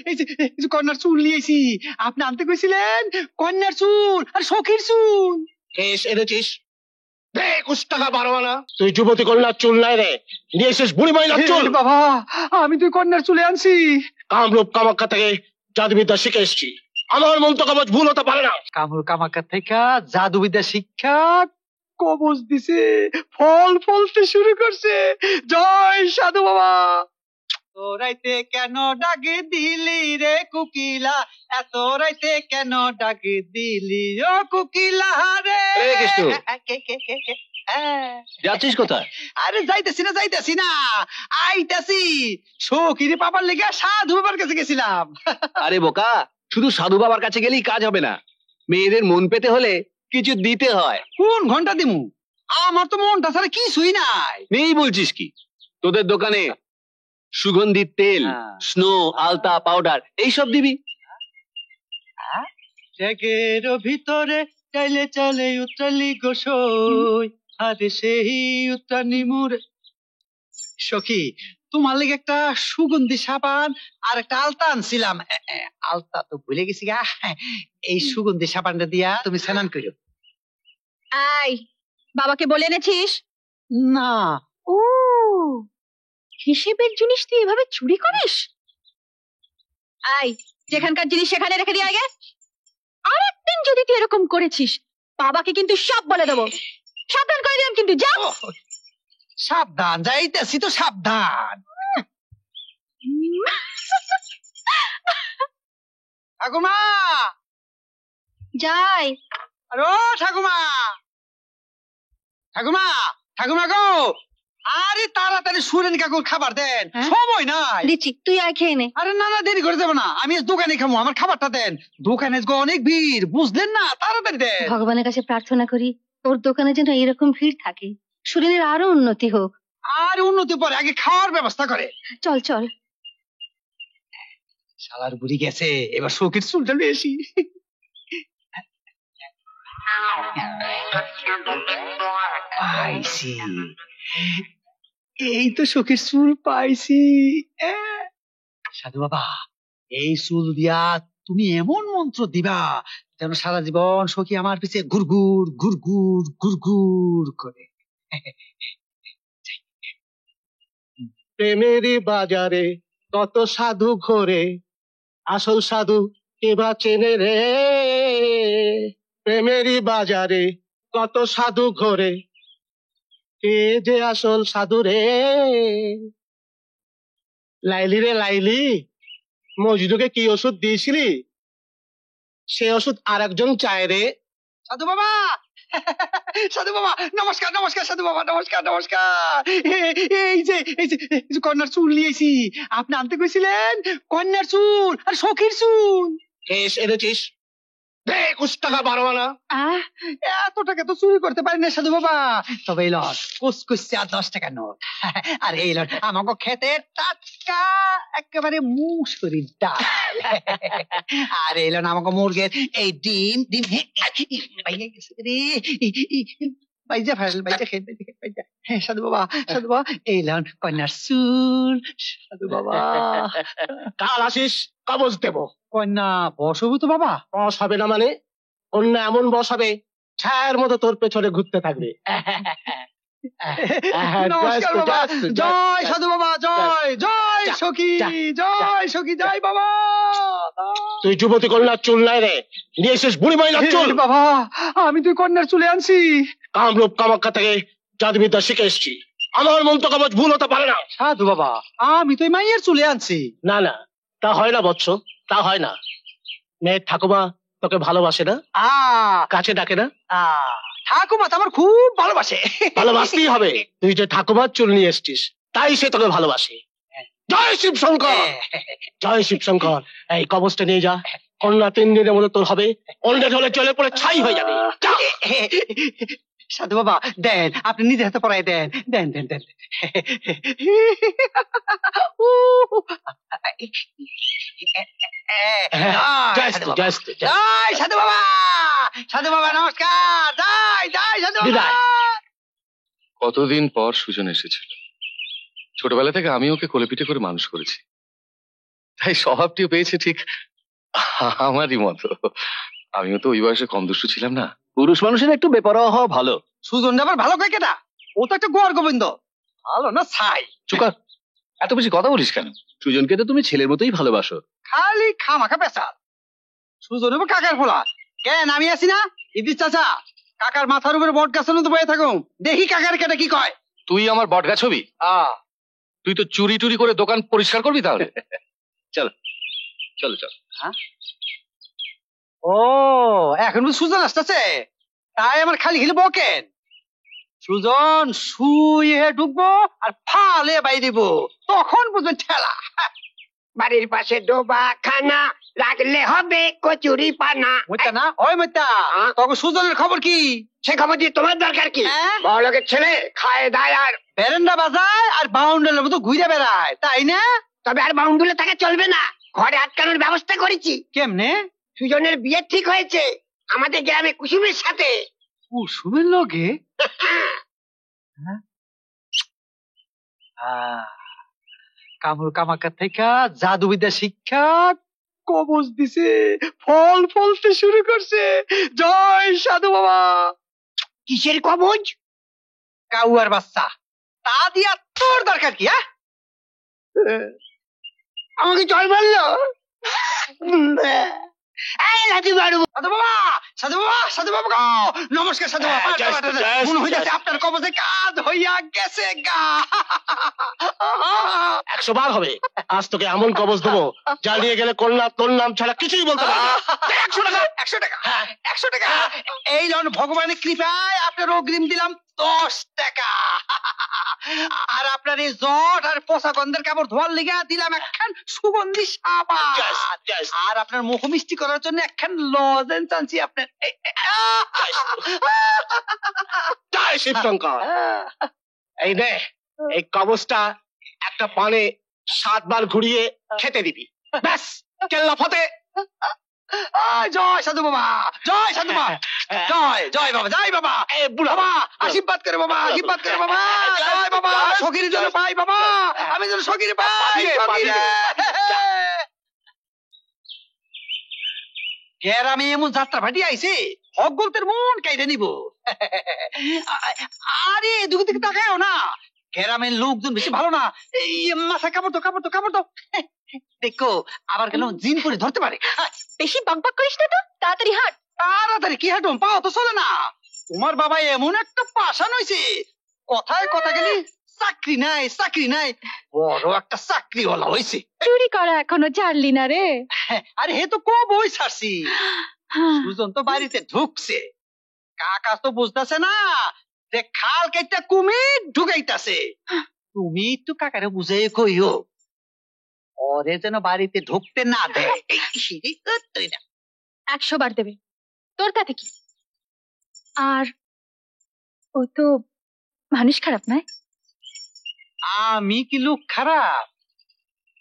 এই যে কন্যার চুল নিয়েছি, আপনি আনতে কইছিলেন কন্যার চুল আর সখীর চুল। এনেছিস 21 টাকা বারোয়ানা। তুই যুবতী কন্যার চুল নাই রে, নিয়ে এসেছিস বুড়ি মহিলার চুল। বাবা, আমি তুই কন্যার চুলে আনছি। কামরূপ কামাখ্যা থেকে জাদুবিদ্যা শিখে এসছি, আমার মন তো কবচ ভুল হতে পারে না। কামরূপ কামাখ্যা থেকে জাদুবিদ্যা শিক্ষা কবজ দিছে, ফল ফলতে শুরু করছে। জয় সাধু বাবা। তো রাইতে কেন ডাকে দিলি রে কুকিলা, এত রাইতে কেন ডাকে দিলি ও কুকিলা রে। যাচ্ছিস কোথায়? আরে যাইতেছি না আইতাছি। সখীরে পাবার লেগে সাধু বাবার কাছে গেছিলাম। আরে বোকা, শুধু সাধু বাবার কাছে গেলেই কাজ হবে না, মেয়েদের মন পেতে হলে কিছু দিতে হয়। কোন ঘন্টা দিমু? আমার তো মনটা ছাড়া কিছুই নাই। নেই বলছিস কি? তোদের দোকানে সুগন্ধি তেল, স্নো, আলতা, পাউডার এইসব দিবি। ত্যাগের ভিতরে চাইলে চলে উত্রালি গোসই, আরে সেই উত্রানি মুরে। সখী, তোমার লেগে একটা সুগন্ধি সাবান আর একটা আলতা আনছিলাম। আলতা তো ভুলে গেছি গা। এই সুগন্ধি সাবানটা দিয়া তুমি স্নান করো। আই, বাবাকে বলে এনেছিস? না। ও, হিসেবের জিনিস তুই এভাবে চুরি করিস? আই, যেখানকার জিনিস সেখানে রেখে দিয়ে আগে। আর একদিন যদি তুই এরকম করেছিস, বাবাকে কিন্তু সব বলে দেবো। সাবধান করে দিলাম কিন্তু, যা। সাবধান, যাইতেছি তো সাবধান। ঠাকুমা যাই। আরে ও ঠাকুমা, ঠাকুমা, ঠাকুমা গো, আরে তাড়াতাড়ি সুরেন কাকুর খাবার দেন, সময় নাই। দিচ্ছি, তুই আয় খেয়ে নে। আরে না না, দেরি করে দেবো না, আমি দোকানে খাবো, আমার খাবারটা দেন। দোকানে অনেক ভিড়, বুঝলেন না, তাড়াতাড়ি দেন। ভগবানের কাছে প্রার্থনা করি তোর দোকানে যেন এরকম ভিড় থাকে, শরীরের আরো উন্নতি হোক। আর উন্নতি পরে, আগে খাওয়ার ব্যবস্থা করে। চল চল। শালার বুড়ি গেছে, এবার শোকের চুলটা বেশি। পাইছি, এই তো শোকের চুল পাইছি। সাধু বাবা, এই চুল দিয়া তুমি এমন মন্ত্র দিবা যেন সারা জীবন সখী আমার পিছে ঘুরঘুর ঘুরঘুর ঘুরঘুর করে। প্রেমেরই বাজারে কত সাধু ঘোরে, আসল সাধু কেবা চেনে রে। প্রেমেরই বাজারে কত সাধু ঘোরে, কে যে আসল সাধু রে। লাইলি রে লাইলি, মজনুকে কি ওষুধ দিয়েছিলি? সে ওষুধ আর একজন চায় রে। সাধু বাবা, সাধু বাবা, নমস্কার নমস্কার, সাধু বাবা নমস্কার নমস্কার। এই যে কন্যার চুল নিয়েছি, আপনি আনতে কইছিলেন কন্যার চুল আর সখীর চুল। এনেছিস 21 টাকা বারোয়ানা। এত টাকা তো চুরি করতে পারি না সাধু বাবা, তবে এই লট কুসকুসে আর 10 টাকা নোট। আর এই লট আমাকে খেতে টাটকা একেবারে মুসুরির ডাল। আর এই লট আমাকে মুরগের এই ডিম ডিম বাইজা গেছে রে, বাইজা ফেল, বাইজা খেয়ে বাইজা। হ্যাঁ সাধু বাবা, সাধু বাবা, এই লট কন্যার চুল। সাধু বাবা, কাল আসিস, কবজ দেবো। কন্যা বস হবো তো বাবা? বস হবে না মানে? অন্য এমন বস হবে, ছায়ার মতো তোর পেছনে ঘুরতে থাকবে। নমস্কার বাবা, জয় সাধু বাবা, জয় জয় সখী, জয় সখী, জয় বাবা। তুই যুবতী কন্যার চুল নাই রে, নিয়ে এসেছিস বুড়ি মহিলার চুল। বাবা, আমি তুই কন্যার চুলে আনছি। কামরূপ কামাখ্যা থেকে জাদুবিদ্যা শিখে এসছি, আমার মন তো কবচ ভুল হতে পারে না। সাধু বাবা, আমি তুই মাইয়ের চুলে আনছি। না না, তা হয় না বৎস, তা হয় না। মেয়ের ঠাকুমা তোকে ভালোবাসে না, কাছে ডাকে না। ঠাকুমা তো আমার খুব ভালোবাসে। ভালোবাসতেই হবে, তুই যে ঠাকুমার চুল নিয়ে এসছিস তাই সে তোকে ভালোবাসে। জয় শিব শঙ্কর, জয় শিব শঙ্কর। এই কবচটা নিয়ে যা, কন্যা 3 দিনের মধ্যে তোর হবে, অন্যের হলে চলে পড়ে ছাই হয়ে যাবে। সাধু বাবা দেন, আপনি নিজে হাতে পড়াই দেন, দেন দেন দেন। জয় সাধু বাবা, সাধু বাবা নমস্কার, জয় জয় সাধু বাবা। কতদিন পর সুজন এসেছিল। ছোটবেলা থেকে আমি ওকে কোলে পিঠে করে মানুষ করেছি। তাই স্বভাবটিও পেয়েছে ঠিক আমারই মতো। আমিও তো ওই বয়সে কম দুষ্টু ছিলাম না। পুরুষ মানুষের একটু বেপরোয়া হওয়া ভালো। সুজন আবার ভালো কয় কেটা? ও তো একটা গোয়ার গোবিন্দ, ভালো না ছাই। চুকা, এত বেশি কথা বলিস কেন? সুজনকে তো তুমি ছেলের মতোই ভালোবাসো। খালি খামাখা পেশাল। সুজন হবে কাকার ফোলা। কেন আমি আছি না? ইদিস চাচা, কাকার মাথার উপরে বট গাছের মতো বয়ে থাকুন, দেখি কাকার কেটে কি কয়। তুই আমার বটগাছ হবি? তুই তো চুরি টুরি করে দোকান পরিষ্কার করবি তাহলে? চলো চলো। ও এখন বুঝি সুজন আসতেছে, তাই আমার খালি খেলে বকেন। সুজন শুয়ে ঢুকবো আর ফালে বাই দিব, তখন বুঝবেন ঠেলা। বাড়ির পাশে ডোবা খানা রাখলে হবে কচুরি পানা। মইতা না, ওই মইতা, তখন সুজনের খবর কি? সে খবর দিয়ে তোমার দরকার কি? হ্যাঁ? বড়লোকের ছেলে খায় দায় আর বেরেন্ডা বাজায় আর বাউন্ডারের মতো ঘুরে বেড়ায়, তাই না? তবে আর বাউন্ডুলে থাকা চলবে না, ঘরে আটকানোর ব্যবস্থা করেছি। কেমনে? সুজনের বিয়ে ঠিক হয়েছে আমাদের গ্রামে কুসুমের সাথে। কুসুমের লগে? কামড় কামাকা থেকে জাদুবিদ্যা শিক্ষা কবজ দিছে, ফল ফলতে শুরু করছে। জয় সাধু বাবা। কিসের কবজ? কাউয়ার বাচ্চা, তা দিয়া তোর দরকার কি? আমাকে জল মারলো। এই লাঠি মারু। সাধু বাবা, সাধু বাবা, সাধু বাবা গো, নমস্কার সাধু বাবা। মনে হইতেছে আপনার কবজে কাজ হইয়া গেছে গা। 100 বার হবে। আজ তোকে এমন কবজ দেবো যা নিয়ে গেলে কন্যা তোর নাম ছাড়া কিছুই বলতে পারবে না। 100 টাকা, 100 টাকা, 100 টাকা। এই লন ভগবানের কৃপায় আপনার অগ্রিম দিলাম 10 টাকা। আর আপনার এই জট আর পোষা গন্ধের কাপড় ধোয়ার লিগা দিলাম একখান সুগন্ধি সাবান। আর আপনার মুখ মিষ্টি করার জন্য একখান লজেন্স আনছি আপনার। জয় শিবশঙ্কর। এই নে, এই কবজটা একটা পানে 7 বার ঘুরিয়ে খেতে দিবি, ব্যাস কেল্লা ফতে। জয় সাধু বাবা, জয় সাধু বাবা, জয় জয় বাবা, জয় বাবা। এই বুড়া বাবা আশীর্বাদ করে বাবা, আশীর্বাদ করে বাবা। জয় বাবা, সখীর জন্য পাই বাবা, আমি যেন সখীর পাই। আমি এমন যাত্রা ভাটি আইছে, অগলতের মন কাইরে নিব। আরে দুটো দিকে তাকায়ও না, গ্রামের লোকজন বেশি ভালো না। এই মাথায় কাপড় তো, কাপড় তো, কাপড় তো। দেখো আবার কেন জিন করে ধরতে পারে। বেশি বকবক করিস না তো, তাড়াতাড়ি হাঁট। তাড়াতাড়ি কি হাঁটুম, পাও তো চলে না। তোমার বাবা এমন একটা পাশান হইছে, কথায় কথা গেলি চাকরি নাই, চাকরি নাই, বড় একটা চাকরিওয়ালা হইছে। চুরি করা এখনো ছাড়লি না রে। আরে হে তো কবই ছাড়ছি। সুজন তো বাড়িতে ঢুকছে, কাকা তো বুঝতেছে না যে খাল কেটে কুমির ঢুকাইতাছে। তুমি একটু কাকারে বুঝে কইও, ওরে যেন বাড়িতে ঢুকতে না দেয়। 100 বার দেবে, তোর তাতে কি? আর ও তো মানুষ খারাপ নয়। আমি কি লোক খারাপ?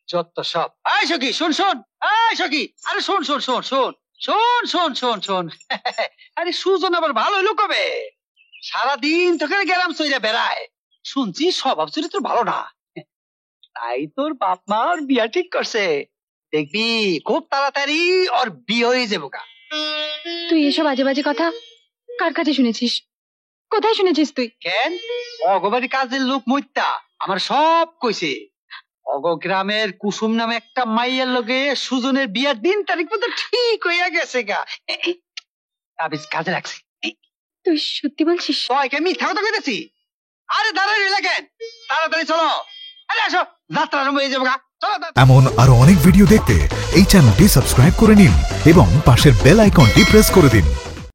যত সব। এই সখী শোন, শোন, এই সখী, আরে শোন শোন শোন শোন শোন শোন শোন শোন। আরে সুজন আবার ভালো হইলো কবে? সারাদিন তোকে গেলাম চইরা বেড়ায়, শুনছি স্বভাব চরিত্র ভালো না। তাই তোর বাপ মা ওর বিয়া ঠিক করছে, দেখবি খুব তাড়াতাড়ি ওর বিয়ে হয়ে যাবো গা। তুই এসব আজে বাজে কথা কার কাছে শুনেছিস? কোথায় শুনেছিস তুই? কেন? অগবাড়ি কাজের লোক মইত্যা আমার সব কইছে। অগ গ্রামের কুসুম নামে একটা মাইয়ের লগে সুজনের বিয়ার দিন তারিখ মতো ঠিক হইয়া গেছে গা। তাবিজ কাজে রাখছি। তুই সত্যি বলছিস? কয়কে মিথ্যা কথা কইতেছি? আরে দাঁড়াই রইলা কেন, তাড়াতাড়ি চলো। আরে আসো, যাত্রা আরম্ভ হয়ে যাবো গা, চলো। এমন আরো অনেক ভিডিও দেখতে এই চ্যানেলটি সাবস্ক্রাইব করে নিন এবং পাশের বেল আইকনটি প্রেস করে দিন।